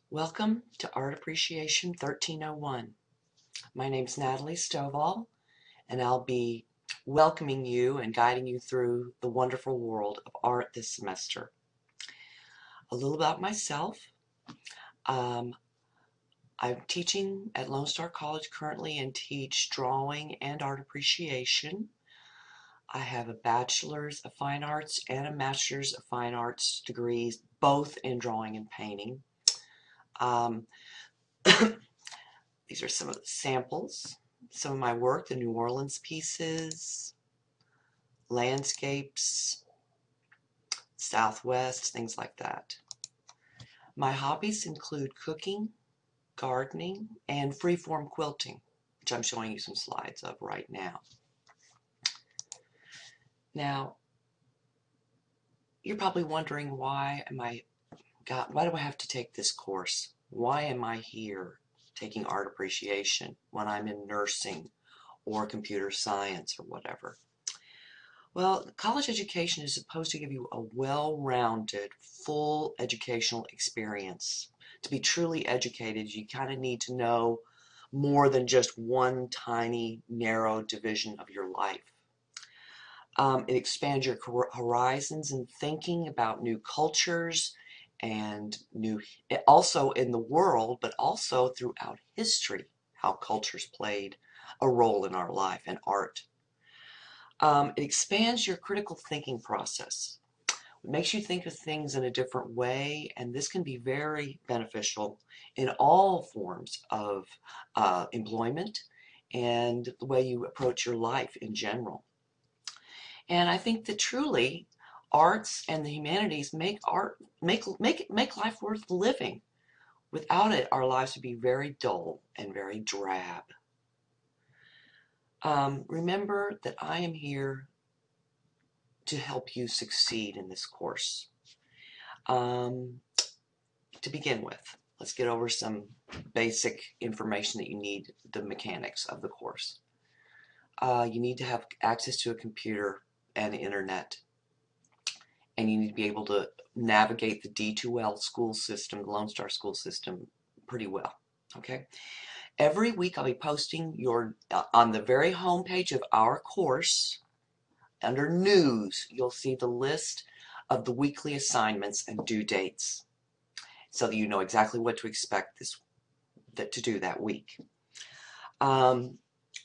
Welcome to Art Appreciation 1301. My name's Natalie Stovall, and I'll be welcoming you and guiding you through the wonderful world of art this semester. A little about myself. I'm teaching at Lone Star College currently and teach drawing and art appreciation. I have a bachelor's of fine arts and a master's of fine arts degrees, both in drawing and painting. These are some of the samples, some of my work, the New Orleans pieces, landscapes, Southwest, things like that. My hobbies include cooking, gardening, and freeform quilting, which I'm showing you some slides of right now. Now, you're probably wondering why do I have to take this course? Why am I here taking art appreciation when I'm in nursing or computer science or whatever? Well, college education is supposed to give you a well-rounded, full educational experience. To be truly educated, you kind of need to know more than just one tiny, narrow division of your life. It expands your horizons in thinking about new cultures and also in the world, but also throughout history, how cultures played a role in our life and art. It expands your critical thinking process. It makes you think of things in a different way, and this can be very beneficial in all forms of employment and the way you approach your life in general. And I think that truly arts and the humanities make life worth living. Without it, our lives would be very dull and very drab. Remember that I am here to help you succeed in this course. To begin with, let's get over some basic information that you need, the mechanics of the course. You need to have access to a computer and the internet, and you need to be able to navigate the D2L school system, the Lone Star school system, pretty well. Okay. Every week I'll be posting on the very home page of our course, under news, you'll see the list of the weekly assignments and due dates, so that you know exactly what to expect to do that week.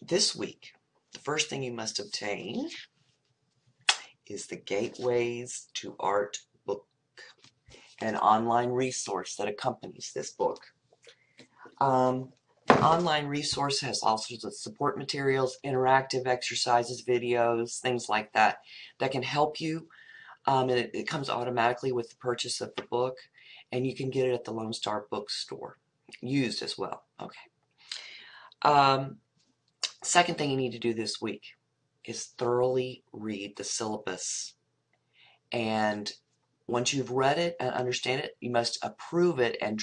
This week, the first thing you must obtain is the Gateways to Art book, an online resource that accompanies this book. The online resource has all sorts of support materials, interactive exercises, videos, things like that can help you. And it comes automatically with the purchase of the book, and you can get it at the Lone Star bookstore, used as well. Okay. Second thing you need to do this week is thoroughly read the syllabus. And once you've read it and understand it, you must approve it and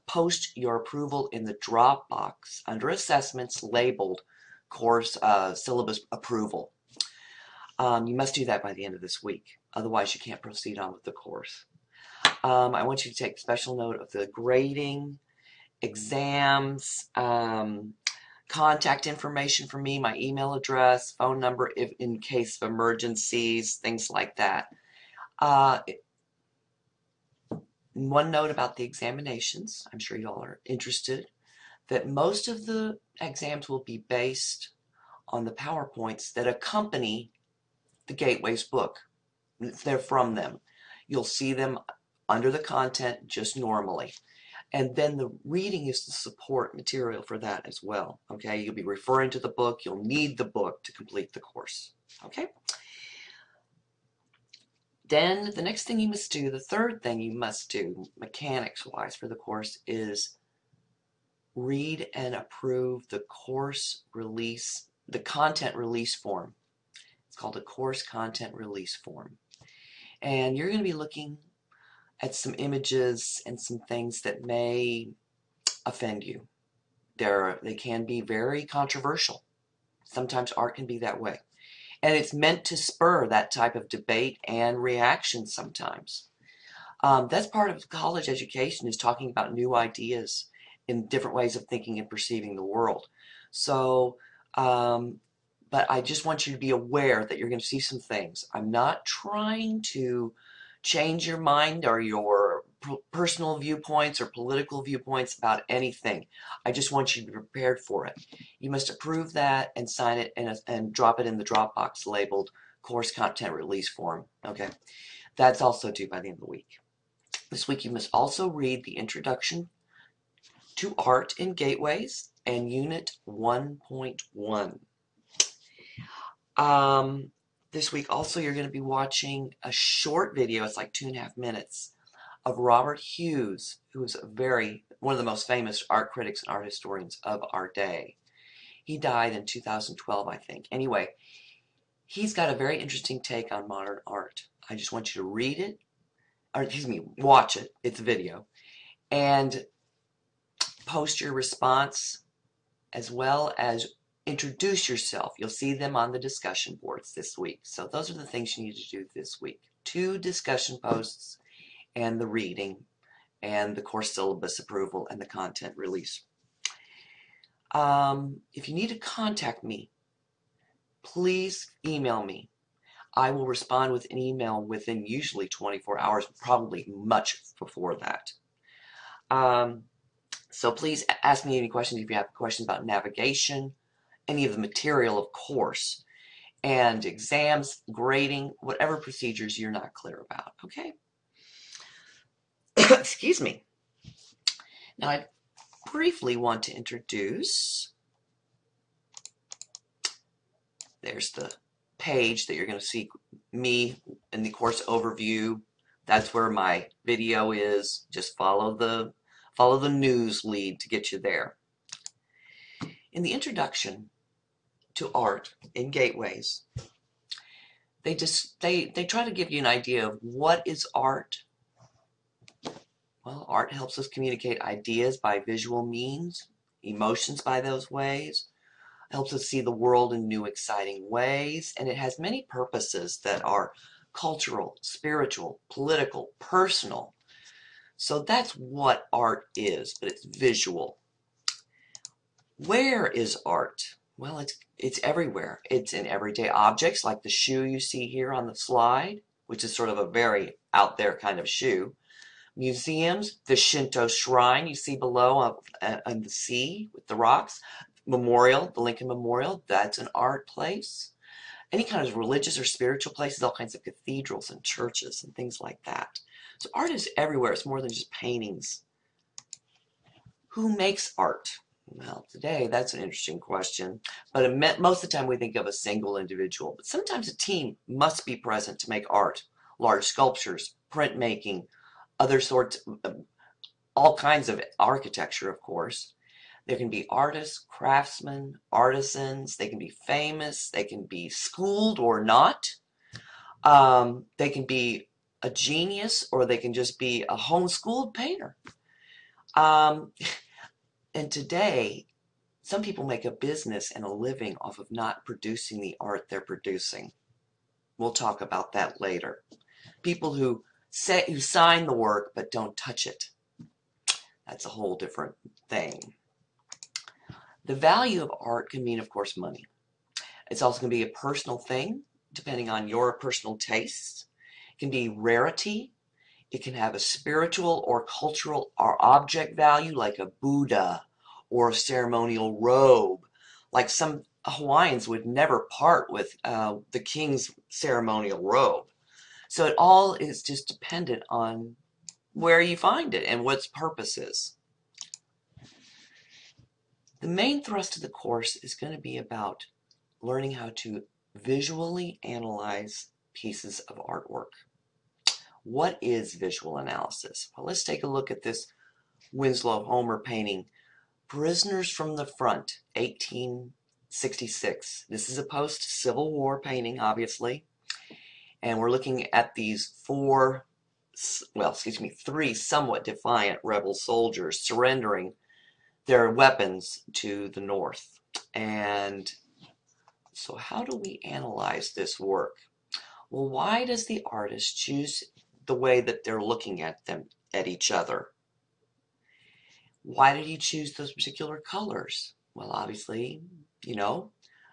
post your approval in the Dropbox under assessments labeled course syllabus approval. You must do that by the end of this week. Otherwise, you can't proceed on with the course. I want you to take special note of the grading, exams, contact information for me, my email address, phone number in case of emergencies, things like that. One note about the examinations, I'm sure you all are interested, that most of the exams will be based on the PowerPoints that accompany the Gateways book. They're from them. You'll see them under the content just normally. And then the reading is the support material for that as well. Okay, you'll be referring to the book. You'll need the book to complete the course. Okay. Then the next thing you must do, the third thing you must do, mechanics-wise for the course, is read and approve the course release, the content release form. It's called a course content release form. And you're going to be looking at some images and some things that may offend you. They can be very controversial. Sometimes art can be that way. And it's meant to spur that type of debate and reaction sometimes. That's part of college education, is talking about new ideas in different ways of thinking and perceiving the world. So, but I just want you to be aware that you're going to see some things. I'm not trying to change your mind or your personal viewpoints or political viewpoints about anything. I just want you to be prepared for it. You must approve that and sign it and drop it in the Dropbox labeled course content release form. Okay, that's also due by the end of the week. This week you must also read the Introduction to Art in Gateways and Unit 1.1. This week also you're going to be watching a short video, it's like 2.5 minutes, of Robert Hughes, who is one of the most famous art critics and art historians of our day. He died in 2012, I think. Anyway, he's got a very interesting take on modern art. I just want you to read it, or excuse me, watch it. It's a video. And post your response as well as introduce yourself. You'll see them on the discussion boards this week. So those are the things you need to do this week. 2 discussion posts and the reading and the course syllabus approval and the content release. If you need to contact me, please email me. I will respond with an email within usually 24 hours, probably much before that. So please ask me any questions if you have questions about navigation, any of the material, of course, and exams, grading, whatever procedures you're not clear about, okay? Excuse me. Now I briefly want to introduce, there's the page that you're going to see me in the course overview. That's where my video is. Just follow the news lead to get you there. In the Introduction to Art in Gateways, they try to give you an idea of what is art. Well, art helps us communicate ideas by visual means, emotions by those ways, helps us see the world in new, exciting ways, and it has many purposes that are cultural, spiritual, political, personal. So that's what art is, but it's visual. Where is art? Well, it's everywhere. It's in everyday objects like the shoe you see here on the slide, which is sort of a very out there kind of shoe. Museums, the Shinto shrine you see below on the sea with the rocks. Memorial, the Lincoln Memorial, that's an art place. Any kind of religious or spiritual places, all kinds of cathedrals and churches and things like that. So art is everywhere. It's more than just paintings. Who makes art? Well, today that's an interesting question, but most of the time we think of a single individual, but sometimes a team must be present to make art. Large sculptures, printmaking, other sorts, all kinds of architecture, of course. There can be artists, craftsmen, artisans. They can be famous. They can be schooled or not. They can be a genius, or they can just be a homeschooled painter. And today, some people make a business and a living off of not producing the art they're producing. We'll talk about that later. People who sign the work but don't touch it. That's a whole different thing. The value of art can mean, of course, money. It's also going to be a personal thing, depending on your personal tastes. It can be rarity. It can have a spiritual or cultural or object value, like a Buddha or a ceremonial robe. Like some Hawaiians would never part with the king's ceremonial robe. So it all is just dependent on where you find it and what its purpose is. The main thrust of the course is going to be about learning how to visually analyze pieces of artwork. What is visual analysis? Well, let's take a look at this Winslow Homer painting, Prisoners from the Front, 1866. This is a post-Civil War painting, obviously. And we're looking at these three somewhat defiant rebel soldiers surrendering their weapons to the North. And so how do we analyze this work? Well, why does the artist choose the way that they're looking at each other. Why did you choose those particular colors? Well, obviously, you know,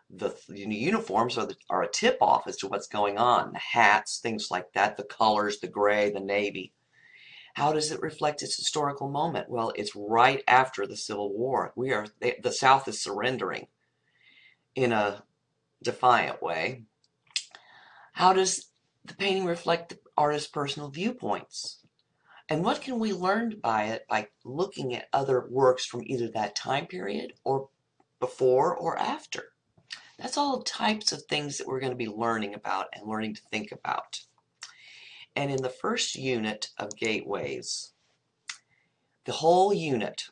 the uniforms are a tip-off as to what's going on. The hats, things like that, the colors, the gray, the navy. How does it reflect its historical moment? Well, it's right after the Civil War. The South is surrendering in a defiant way. How does the painting reflect the artist's personal viewpoints? And what can we learn by it by looking at other works from either that time period or before or after? That's all types of things that we're going to be learning about and learning to think about. And in the first unit of Gateways, the whole unit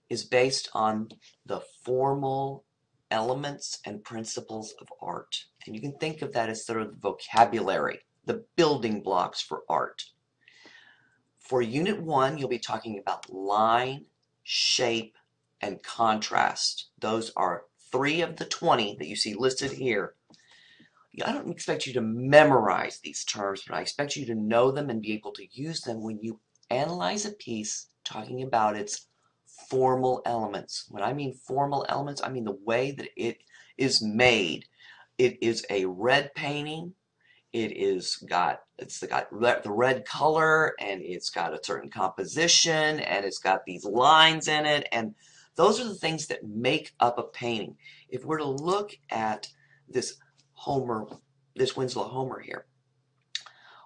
is based on the formal elements and principles of art. And you can think of that as sort of the vocabulary, the building blocks for art. For Unit 1, you'll be talking about line, shape, and contrast. Those are 3 of the 20 that you see listed here. I don't expect you to memorize these terms, but I expect you to know them and be able to use them when you analyze a piece talking about its formal elements. When I mean formal elements, I mean the way that it is made. It is a red painting. It's got the red color, and it's got a certain composition, and it's got these lines in it, and those are the things that make up a painting. If we're to look at this Winslow Homer here,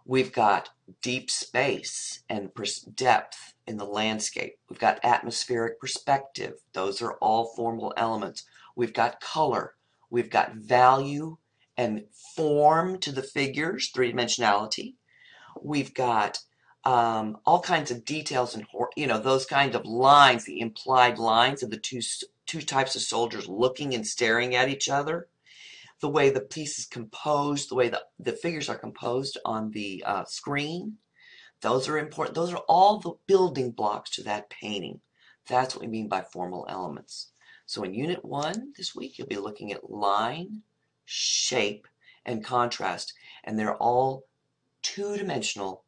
we've got deep space and depth in the landscape. We've got atmospheric perspective. Those are all formal elements. We've got color. We've got value and form to the figures, three-dimensionality. We've got all kinds of details and those kind of lines, the implied lines of the two types of soldiers looking and staring at each other. The way the piece is composed, the way the figures are composed on the screen. Those are important. Those are all the building blocks to that painting. That's what we mean by formal elements. So in Unit 1 this week, you'll be looking at line, shape, and contrast, and they're all two-dimensional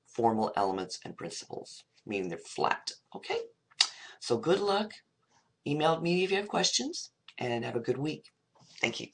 formal elements and principles, meaning they're flat. Okay? So good luck. Email me if you have questions, and have a good week. Thank you.